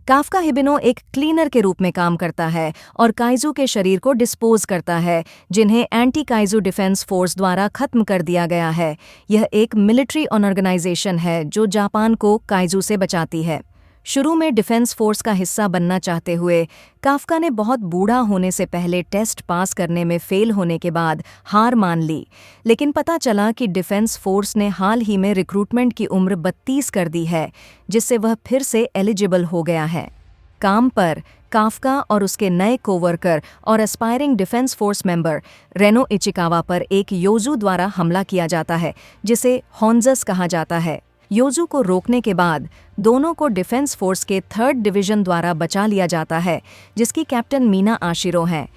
Kafka हिबिनो एक cleaner के रूप में काम करता है और काइजू के शरीर को डिस्पोज करता है, जिन्हें एंटी काइजू डिफेंस फोर्स द्वारा खत्म कर दिया गया है। यह एक मिलिट्री ऑर्गेनाइजेशन है जो जापान को काइजू से बचाती है। शुरू में डिफेंस फोर्स का हिस्सा बनना चाहते हुए काफ्का ने बहुत बूढ़ा होने से पहले टेस्ट पास करने में फेल होने के बाद हार मान ली, लेकिन पता चला कि डिफेंस फोर्स ने हाल ही में रिक्रूटमेंट की उम्र 32 कर दी है, जिससे वह फिर से एलिजिबल हो गया है। काम पर काफ्का और उसके नए कोवर्कर और aspiring defence force member Reno Ichikawa पर एक योजू द्वारा हमला किया जाता है, जिसे होंजस कहा जाता है। योजू को रोकने के बाद दोनों को डिफेंस फोर्स के 3rd डिवीजन द्वारा बचा लिया जाता है, जिसकी कैप्टन मीना आशिरो हैं।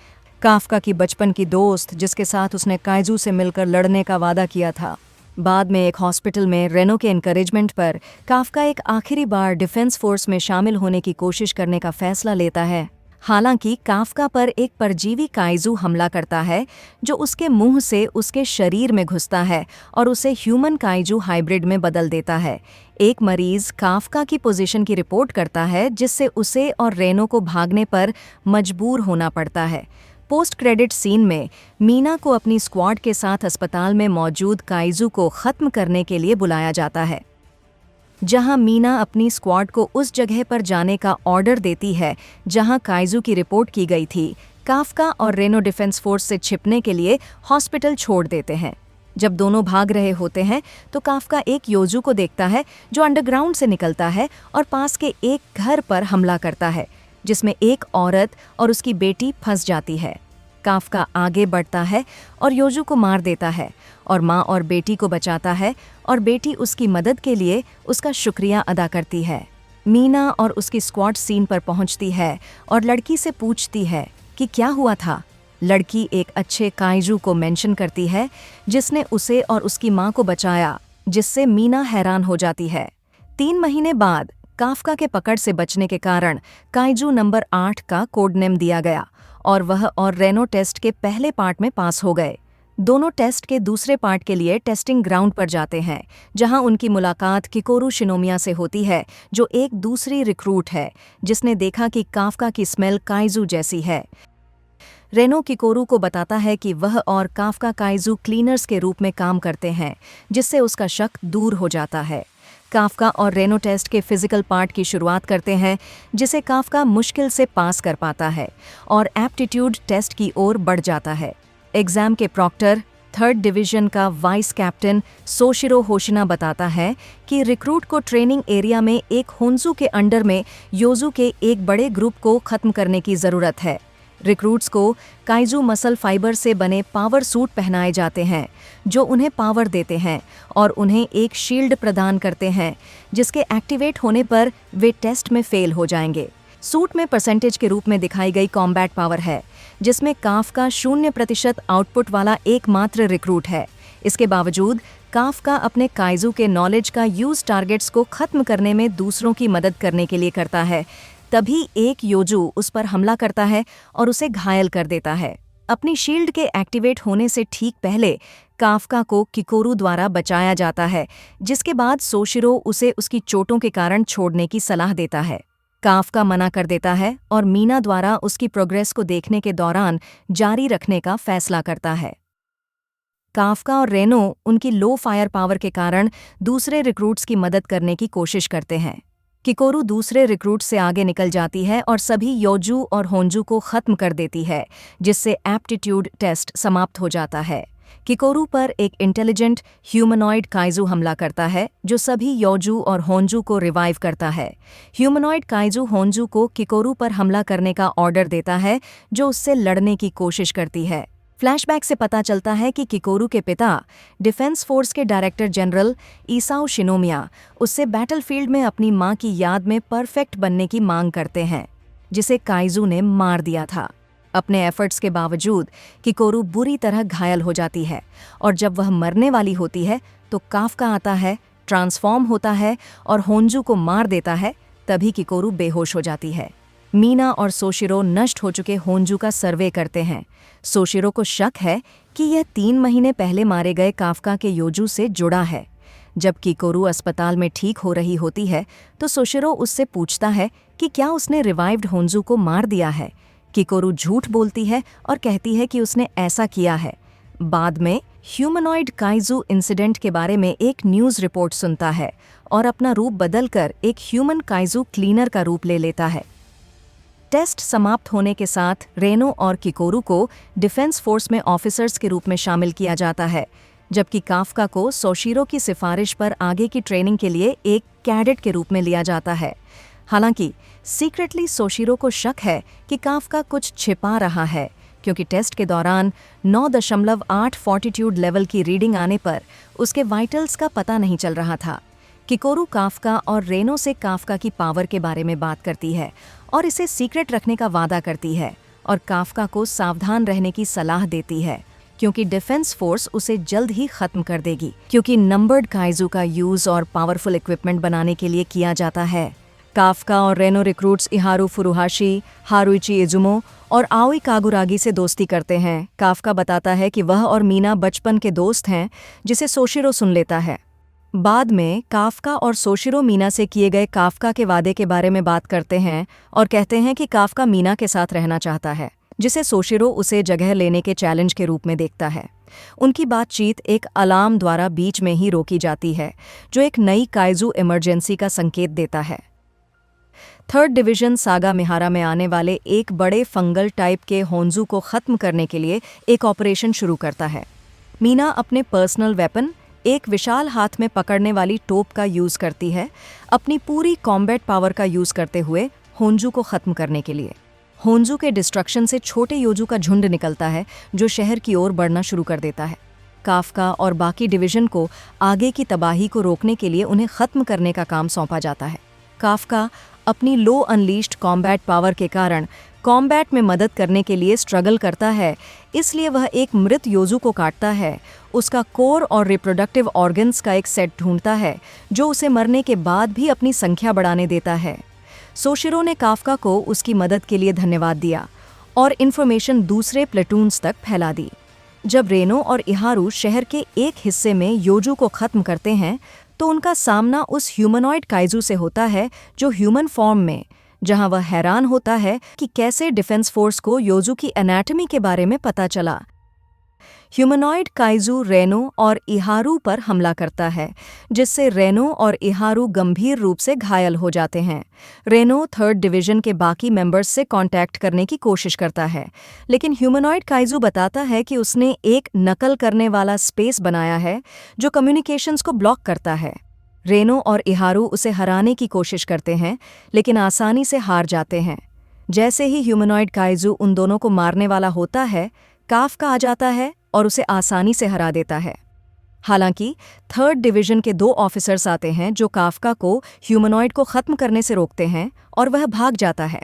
काफ्का की बचपन की दोस्त, जिसके साथ उसने काइजू से मिलकर लड़ने का वादा किया था। बाद में एक हॉस्पिटल में रेनो के एनकरेजमेंट पर काफ्का एक आखिरी बार डिफेंस फोर्स में शामिल होने की कोशिश करने का फैसला लेता है। हालांकि काफ्का पर एक परजीवी काइजू हमला करता है जो उसके मुंह से उसके शरीर में घुसता है और उसे ह्यूमन काइजू हाइब्रिड में बदल देता है। एक मरीज काफ्का की पोजीशन की रिपोर्ट करता है, जिससे उसे और रेनो को भागने पर मजबूर होना पड़ता है। पोस्ट क्रेडिट सीन में मीना को अपनी स्क्वाड के साथ अस्पताल में मौजूद काइजू को खत्म करने के लिए बुलाया जाता है, जहां मीना अपनी स्क्वाड को उस जगह पर जाने का ऑर्डर देती है जहां काइजू की रिपोर्ट की गई थी। काफ्का और रेनो डिफेंस फोर्स से छिपने के लिए हॉस्पिटल छोड़ देते हैं। जब दोनों भाग रहे होते हैं तो काफ्का एक योजू को देखता है जो अंडरग्राउंड से निकलता है और पास के एक घर पर हमला करता है, जिसमें एक औरत और उसकी बेटी फंस जाती है। काफ्का आगे बढ़ता है और योजू को मार देता है और माँ और बेटी को बचाता है, और बेटी उसकी मदद के लिए उसका शुक्रिया अदा करती है। मीना और उसकी स्क्वाड सीन पर पहुंचती है और लड़की से पूछती है कि क्या हुआ था। लड़की एक अच्छे काइजू को मेंशन करती है जिसने उसे और उसकी माँ को बचाया, जिससे मीना हैरान हो जाती है। 3 महीने बाद काफ्का के पकड़ से बचने के कारण काइजू नंबर 8 का कोड नेम दिया गया और वह और रेनो टेस्ट के पहले पार्ट में पास हो गए। दोनों टेस्ट के दूसरे पार्ट के लिए टेस्टिंग ग्राउंड पर जाते हैं, जहां उनकी मुलाकात किकोरू शिनोमिया से होती है, जो एक दूसरी रिक्रूट है जिसने देखा कि काफ्का की स्मेल काइजू जैसी है। रेनो किकोरू को बताता है कि वह और काफ्का काइजू क्लीनर्स के रूप में काम करते हैं, जिससे उसका शक दूर हो जाता है। काफ्का और रेनो टेस्ट के फिजिकल पार्ट की शुरुआत करते हैं, जिसे काफ्का मुश्किल से पास कर पाता है और एप्टीट्यूड टेस्ट की ओर बढ़ जाता है। एग्जाम के प्रॉक्टर 3rd डिवीजन का वाइस कैप्टन सोशिरो होशिना बताता है कि रिक्रूट को ट्रेनिंग एरिया में एक होंजू के अंडर में योजू के एक बड़े ग्रुप को खत्म करने की ज़रूरत है। रिक्रूट्स को काइजू मसल फाइबर से बने पावर सूट पहनाए जाते हैं, जो उन्हें पावर देते हैं और उन्हें एक शील्ड प्रदान करते हैं, जिसके एक्टिवेट होने पर वे टेस्ट में फेल हो जाएंगे। सूट में परसेंटेज के रूप में दिखाई गई कॉम्बैट पावर है, जिसमें काफ्का 0% आउटपुट वाला एकमात्र रिक्रूट है। इसके बावजूद काफ्का अपने काइजू के नॉलेज का यूज टारगेट्स को खत्म करने में दूसरों की मदद करने के लिए करता है। तभी एक योजू उस पर हमला करता है और उसे घायल कर देता है। अपनी शील्ड के एक्टिवेट होने से ठीक पहले काफ्का को किकोरू द्वारा बचाया जाता है, जिसके बाद सोशिरो उसे उसकी चोटों के कारण छोड़ने की सलाह देता है। काफ्का मना कर देता है और मीना द्वारा उसकी प्रोग्रेस को देखने के दौरान जारी रखने का फैसला करता है। काफ्का और रेनो उनकी लो फायर पावर के कारण दूसरे रिक्रूट्स की मदद करने की कोशिश करते हैं। किकोरू दूसरे रिक्रूट से आगे निकल जाती है और सभी योजू और होंजू को खत्म कर देती है, जिससे एप्टीट्यूड टेस्ट समाप्त हो जाता है। किकोरू पर एक इंटेलिजेंट ह्यूमनॉइड काइजू हमला करता है, जो सभी योजू और होंजू को रिवाइव करता है। ह्यूमनॉइड काइजू होंजू को किकोरू पर हमला करने का ऑर्डर देता है, जो उससे लड़ने की कोशिश करती है। फ्लैशबैक से पता चलता है कि किकोरू के पिता डिफेंस फोर्स के डायरेक्टर जनरल ईसाओ शिनोमिया उससे बैटलफील्ड में अपनी मां की याद में परफेक्ट बनने की मांग करते हैं, जिसे काइजू ने मार दिया था। अपने एफर्ट्स के बावजूद किकोरू बुरी तरह घायल हो जाती है और जब वह मरने वाली होती है तो काफ्का आता है, ट्रांसफॉर्म होता है और होंजू को मार देता है। तभी किकोरू बेहोश हो जाती है। मीना और सोशिरो नष्ट हो चुके होंजू का सर्वे करते हैं। सोशिरो को शक है कि यह 3 महीने पहले मारे गए काफ्का के योजू से जुड़ा है। जब किकोरू अस्पताल में ठीक हो रही होती है तो सोशिरो उससे पूछता है कि क्या उसने रिवाइव्ड होंजू को मार दिया है। किकोरू झूठ बोलती है और कहती है कि उसने ऐसा किया है। बाद में ह्यूमनॉइड काइजू इंसिडेंट के बारे में एक न्यूज़ रिपोर्ट सुनता है और अपना रूप बदलकर एक ह्यूमन काइजू क्लीनर का रूप ले लेता है। टेस्ट समाप्त होने के साथ रेनो और किकोरू को डिफेंस फोर्स में ऑफिसर्स के रूप में शामिल किया जाता है, जबकि काफका को सोशिरो की सिफारिश पर आगे की ट्रेनिंग के लिए एक कैडेट के रूप में लिया जाता है। हालांकि सीक्रेटली सोशिरो को शक है कि काफका कुछ छिपा रहा है, क्योंकि टेस्ट के दौरान 9.8 फॉर्टिट्यूड लेवल की रीडिंग आने पर उसके वाइटल्स का पता नहीं चल रहा था। किकोरू काफका और रेनो से काफका की पावर के बारे में बात करती है और इसे सीक्रेट रखने का वादा करती है और काफका को सावधान रहने की सलाह देती है, क्योंकि डिफेंस फोर्स उसे जल्द ही खत्म कर देगी, क्योंकि नंबर्ड काइजू का यूज और पावरफुल इक्विपमेंट बनाने के लिए किया जाता है। काफका और Reno recruits Iharu Furuhashi, Haruichi Izumo और आओई कागुरागी से दोस्ती करते हैं। काफका बताता है कि वह और मीना बचपन के दोस्त हैं, जिसे सोशिरो सुन लेता है। बाद में काफका और सोशिरो मीना से किए गए काफका के वादे के बारे में बात करते हैं और कहते हैं कि काफका मीना के साथ रहना चाहता है, जिसे सोशिरो उसे जगह लेने के चैलेंज के रूप में देखता है। उनकी बातचीत एक अलार्म द्वारा बीच में ही रोकी जाती है, जो एक नई काइजू इमरजेंसी का संकेत देता है। थर्ड डिवीजन सागा मिहारा में आने वाले एक बड़े फंगल टाइप के होंजू को खत्म करने के लिए एक ऑपरेशन शुरू करता है। मीना अपने पर्सनल वेपन, एक विशाल हाथ में पकड़ने वाली टोप का यूज करती है, अपनी पूरी कॉम्बैट पावर का यूज करते हुए होंजू को खत्म करने के लिए। होंजू के डिस्ट्रक्शन से छोटे योजू का झुंड निकलता है, जो शहर की ओर बढ़ना शुरू कर देता है। काफका और बाकी डिवीजन को आगे की तबाही को रोकने के लिए उन्हें खत्म करने का काम सौंपा जाता है। काफका अपनी लो अनलीश्ड कॉम्बैट पावर के कारण कॉम्बैट में मदद करने के लिए स्ट्रगल करता है, इसलिए वह एक मृत योजू को काटता है, उसका कोर और रिप्रोडक्टिव ऑर्गन्स का एक सेट ढूंढता है, जो उसे मरने के बाद भी अपनी संख्या बढ़ाने देता है। सोशिरो ने काफका को उसकी मदद के लिए धन्यवाद दिया और इन्फॉर्मेशन दूसरे प्लेटून्स तक फैला दी। जब रेनो और इहारू शहर के एक हिस्से में योजू को खत्म करते हैं, तो उनका सामना उस ह्यूमनॉइड काइजू से होता है जो ह्यूमन फॉर्म में, जहां वह हैरान होता है कि कैसे डिफेंस फोर्स को योजू की एनाटॉमी के बारे में पता चला। ह्यूमनॉइड काइजू रेनो और इहारू पर हमला करता है, जिससे रेनो और इहारू गंभीर रूप से घायल हो जाते हैं। रेनो थर्ड डिवीजन के बाकी मेंबर्स से कांटेक्ट करने की कोशिश करता है, लेकिन ह्यूमनॉइड काइजू बताता है कि उसने एक नकल करने वाला स्पेस बनाया है जो कम्युनिकेशंस को ब्लॉक करता है। रेनो और इहारू उसे हराने की कोशिश करते हैं, लेकिन आसानी से हार जाते हैं। जैसे ही ह्यूमनॉइड काइजू उन दोनों को मारने वाला होता है, काफका आ जाता है और उसे आसानी से हरा देता है। हालांकि थर्ड डिवीजन के 2 ऑफिसर्स आते हैं जो काफका को ह्यूमनॉइड को खत्म करने से रोकते हैं और वह भाग जाता है।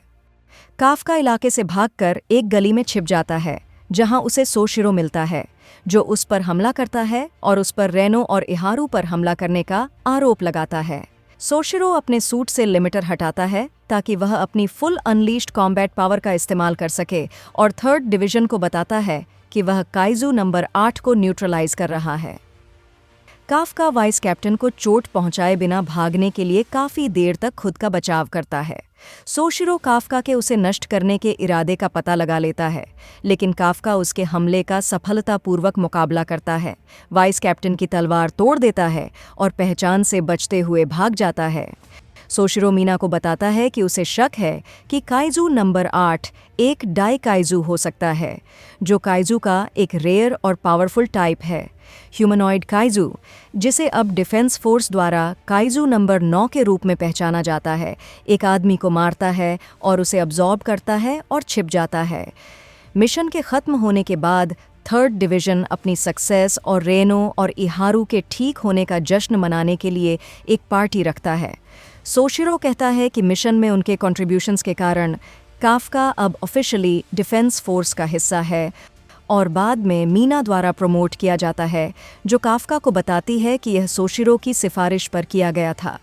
काफका इलाके से भागकर एक गली में छिप जाता है, जहां उसे सोशिरो मिलता है, जो उस पर हमला करता है और उस पर रेनो और इहारू पर हमला करने का आरोप लगाता है। सोशिरो अपने सूट से लिमिटर हटाता है ताकि वह अपनी फुल अनलीश्ड कॉम्बैट पावर का इस्तेमाल कर सके और थर्ड डिवीजन को बताता है कि वह काइजू नंबर 8 को न्यूट्रलाइज कर रहा है। काफका वाइस कैप्टन को चोट पहुंचाए बिना भागने के लिए काफी देर तक खुद का बचाव करता है। सोशिरो काफका के उसे नष्ट करने के इरादे का पता लगा लेता है, लेकिन काफका उसके हमले का सफलतापूर्वक मुकाबला करता है, वाइस कैप्टन की तलवार तोड़ देता है और पहचान से बचते हुए भाग जाता है। सोशिरो मीना को बताता है कि उसे शक है कि काइजू नंबर 8 एक डाई काइजू हो सकता है, जो काइजू का एक रेयर और पावरफुल टाइप है। ह्यूमनॉइड काइजू, जिसे अब डिफेंस फोर्स द्वारा काइजू नंबर 9 के रूप में पहचाना जाता है, एक आदमी को मारता है और उसे अब्जॉर्ब करता है और छिप जाता है। मिशन के खत्म होने के बाद थर्ड डिवीजन अपनी सक्सेस और रेनो और इहारू के ठीक होने का जश्न मनाने के लिए एक पार्टी रखता है। सोशिरो कहता है कि मिशन में उनके कंट्रीब्यूशंस के कारण काफका अब ऑफिशियली डिफेंस फोर्स का हिस्सा है और बाद में मीना द्वारा प्रमोट किया जाता है, जो काफका को बताती है कि यह सोशिरो की सिफारिश पर किया गया था।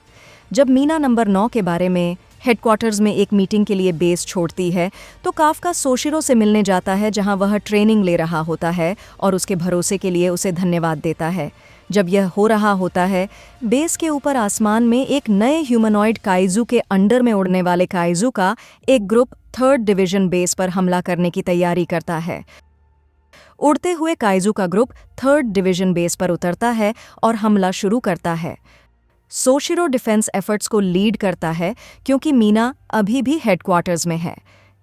जब मीना नंबर 9 के बारे में हेडक्वार्टर्स में एक मीटिंग के लिए बेस छोड़ती है, तो काफका सोशिरो से मिलने जाता है, जहां वह ट्रेनिंग ले रहा होता है और उसके भरोसे के लिए उसे धन्यवाद देता है। जब यह हो रहा होता है, बेस के ऊपर आसमान में एक नए ह्यूमनॉइड काइजू के अंडर में उड़ने वाले काइजू का एक ग्रुप 3rd डिवीजन बेस पर हमला करने की तैयारी करता है। उड़ते हुए काइजू का ग्रुप 3rd डिवीजन बेस पर उतरता है और हमला शुरू करता है। सोशिरो डिफेंस एफर्ट्स को लीड करता है क्योंकि मीना अभी भी हेडक्वार्टर्स में है।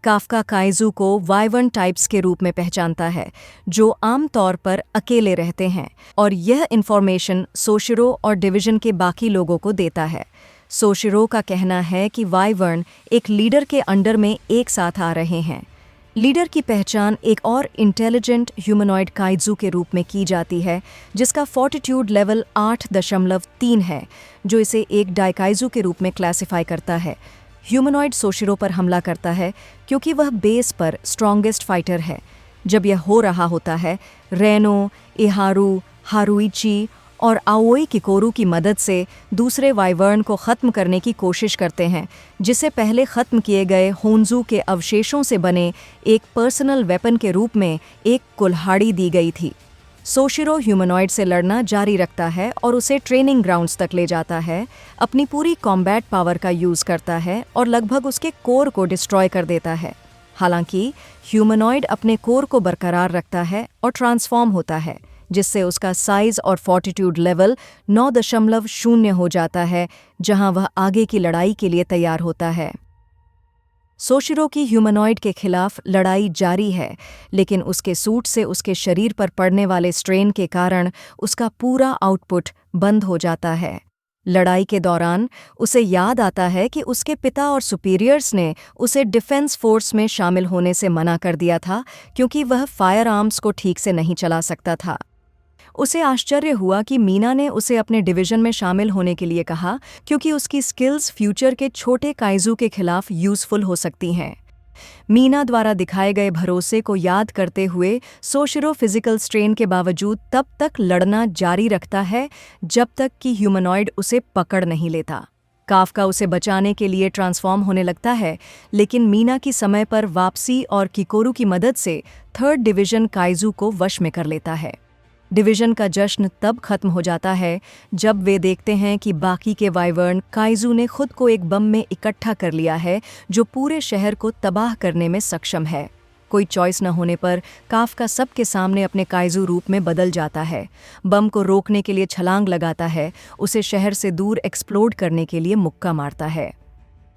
काफका काइजू को वाइवर्न टाइप्स के रूप में पहचानता है, जो आमतौर पर अकेले रहते हैं, और यह इंफॉर्मेशन सोशिरो और डिवीजन के बाकी लोगों को देता है। सोशिरो का कहना है कि वाइवर्न एक लीडर के अंडर में एक साथ आ रहे हैं। लीडर की पहचान एक और इंटेलिजेंट ह्यूमनॉइड काइजू के रूप में की जाती है, जिसका फॉर्टिट्यूड लेवल 8.3 है, जो इसे एक डाइकाइजू के रूप में क्लासिफाई करता है। ह्यूमनॉइड सोशिरो पर हमला करता है क्योंकि वह बेस पर स्ट्रॉन्गेस्ट फाइटर है। जब यह हो रहा होता है, रेनो, इहारू, हारुइची और आओई किकोरू की मदद से दूसरे वाइवर्न को ख़त्म करने की कोशिश करते हैं, जिसे पहले ख़त्म किए गए होन्जू के अवशेषों से बने एक पर्सनल वेपन के रूप में एक कुल्हाड़ी दी गई थी। सोशिरो ह्यूमनॉइड से लड़ना जारी रखता है और उसे ट्रेनिंग ग्राउंड्स तक ले जाता है, अपनी पूरी कॉम्बैट पावर का यूज़ करता है और लगभग उसके कोर को डिस्ट्रॉय कर देता है। हालांकि ह्यूमनॉइड अपने कोर को बरकरार रखता है और ट्रांसफॉर्म होता है, जिससे उसका साइज और फॉर्टिट्यूड लेवल 9.0 हो जाता है, जहां वह आगे की लड़ाई के लिए तैयार होता है। सोशिरो की ह्यूमनॉइड के खिलाफ लड़ाई जारी है, लेकिन उसके सूट से उसके शरीर पर पड़ने वाले स्ट्रेन के कारण उसका पूरा आउटपुट बंद हो जाता है। लड़ाई के दौरान उसे याद आता है कि उसके पिता और सुपीरियर्स ने उसे डिफेंस फोर्स में शामिल होने से मना कर दिया था क्योंकि वह फायर आर्म्स को ठीक से नहीं चला सकता था। उसे आश्चर्य हुआ कि मीना ने उसे अपने डिवीजन में शामिल होने के लिए कहा क्योंकि उसकी स्किल्स फ्यूचर के छोटे काइजू के खिलाफ यूजफुल हो सकती हैं। मीना द्वारा दिखाए गए भरोसे को याद करते हुए सोशिरो फिजिकल स्ट्रेन के बावजूद तब तक लड़ना जारी रखता है जब तक कि ह्यूमनॉइड उसे पकड़ नहीं लेता। काफका उसे बचाने के लिए ट्रांसफॉर्म होने लगता है, लेकिन मीना की समय पर वापसी और किकोरू की मदद से 3rd डिवीजन काइजू को वश में कर लेता है। डिवीजन का जश्न तब खत्म हो जाता है जब वे देखते हैं कि बाकी के वाइवर्न काइजू ने खुद को एक बम में इकट्ठा कर लिया है, जो पूरे शहर को तबाह करने में सक्षम है। कोई चॉइस न होने पर काफका सबके सामने अपने काइजू रूप में बदल जाता है, बम को रोकने के लिए छलांग लगाता है, उसे शहर से दूर एक्सप्लोड करने के लिए मुक्का मारता है।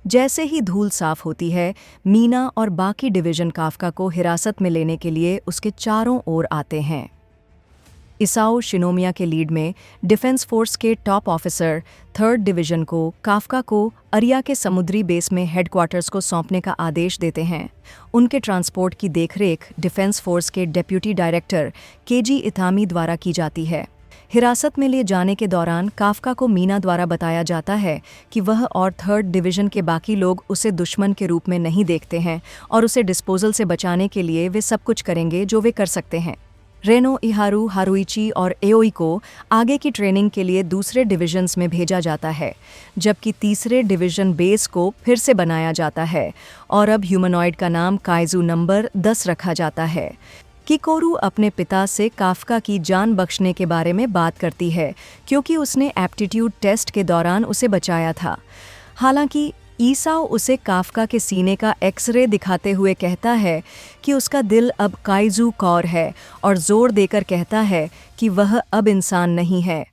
जैसे ही धूल साफ होती है, मीना और बाकी डिवीजन काफका को हिरासत में लेने के लिए उसके चारों ओर आते हैं। इसाओ शिनोमिया के लीड में डिफेंस फोर्स के टॉप ऑफिसर 3rd डिवीजन को काफका को अरिया के समुद्री बेस में हेडक्वार्टर्स को सौंपने का आदेश देते हैं। उनके ट्रांसपोर्ट की देखरेख डिफेंस फोर्स के डेप्यूटी डायरेक्टर केजी इतामी द्वारा की जाती है। हिरासत में लिए जाने के दौरान काफका को मीना द्वारा बताया जाता है कि वह और 3rd डिवीजन के बाकी लोग उसे दुश्मन के रूप में नहीं देखते हैं और उसे डिस्पोजल से बचाने के लिए वे सब कुछ करेंगे जो वे कर सकते हैं। रेनो, इहारू, हारुइची और एओई को आगे की ट्रेनिंग के लिए दूसरे डिविजन्स में भेजा जाता है, जबकि तीसरे डिवीजन बेस को फिर से बनाया जाता है और अब ह्यूमनॉइड का नाम काइजू नंबर 10 रखा जाता है। किकोरू अपने पिता से काफका की जान बख्शने के बारे में बात करती है क्योंकि उसने एप्टीट्यूड टेस्ट के दौरान उसे बचाया था। हालांकि ईसाओ उसे काफका के सीने का एक्सरे दिखाते हुए कहता है कि उसका दिल अब काइजू कौर है और जोर देकर कहता है कि वह अब इंसान नहीं है।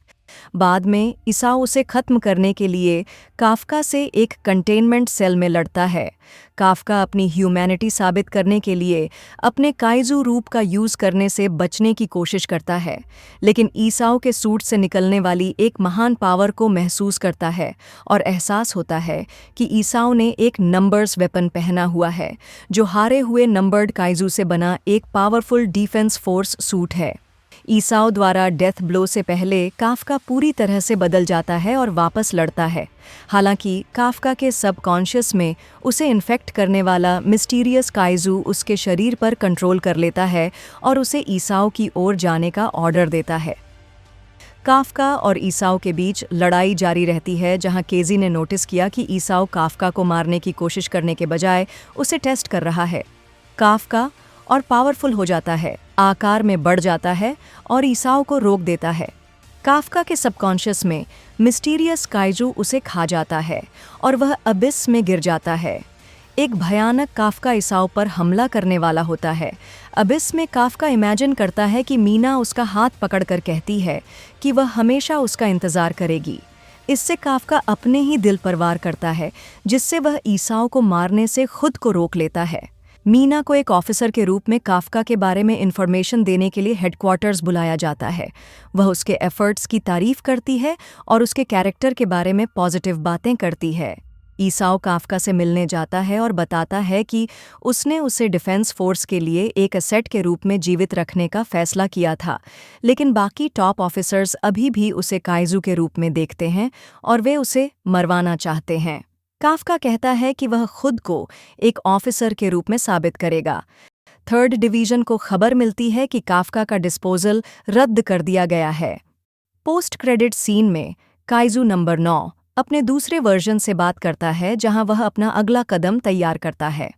बाद में ईसाओ उसे खत्म करने के लिए काफका से एक कंटेनमेंट सेल में लड़ता है। काफका अपनी ह्यूमैनिटी साबित करने के लिए अपने काइजू रूप का यूज़ करने से बचने की कोशिश करता है, लेकिन ईसाओ के सूट से निकलने वाली एक महान पावर को महसूस करता है और एहसास होता है कि ईसाओ ने एक नंबर्स वेपन पहना हुआ है, जो हारे हुए नंबर्ड काइजू से बना एक पावरफुल डिफेंस फोर्स सूट है। ईसाओ द्वारा डेथ ब्लो से पहले काफका पूरी तरह से बदल जाता है और वापस लड़ता है। हालांकि काफका के सबकॉन्शियस में उसे इन्फेक्ट करने वाला मिस्टीरियस काइजू उसके शरीर पर कंट्रोल कर लेता है और उसे ईसाओ की ओर जाने का ऑर्डर देता है। काफका और ईसाओ के बीच लड़ाई जारी रहती है, जहां केजी ने नोटिस किया कि ईसाओ काफका को मारने की कोशिश करने के बजाय उसे टेस्ट कर रहा है। काफका और पावरफुल हो जाता है, आकार में बढ़ जाता है और ईसाओ को रोक देता है। काफ्का के सबकॉन्शियस में मिस्टीरियस काइजू उसे खा जाता है और वह अबिस में गिर जाता है। एक भयानक काफ्का ईसाओ पर हमला करने वाला होता है। अबिस में काफ्का इमेजिन करता है कि मीना उसका हाथ पकड़कर कहती है कि वह हमेशा उसका इंतज़ार करेगी। इससे काफ्का अपने ही दिल पर वार करता है, जिससे वह ईसाओ को मारने से खुद को रोक लेता है। मीना को एक ऑफिसर के रूप में काफ्का के बारे में इंफॉर्मेशन देने के लिए हेडक्वार्टर्स बुलाया जाता है। वह उसके एफर्ट्स की तारीफ करती है और उसके कैरेक्टर के बारे में पॉजिटिव बातें करती है। ईसाओ काफ्का से मिलने जाता है और बताता है कि उसने उसे डिफेंस फोर्स के लिए एक एसेट के रूप में जीवित रखने का फैसला किया था, लेकिन बाकी टॉप ऑफिसर्स अभी भी उसे काइजू के रूप में देखते हैं और वे उसे मरवाना चाहते हैं। काफ्का कहता है कि वह खुद को एक ऑफिसर के रूप में साबित करेगा। थर्ड डिवीजन को खबर मिलती है कि काफ्का का डिस्पोजल रद्द कर दिया गया है। पोस्ट क्रेडिट सीन में काइजू नंबर 9 अपने दूसरे वर्जन से बात करता है, जहां वह अपना अगला कदम तैयार करता है।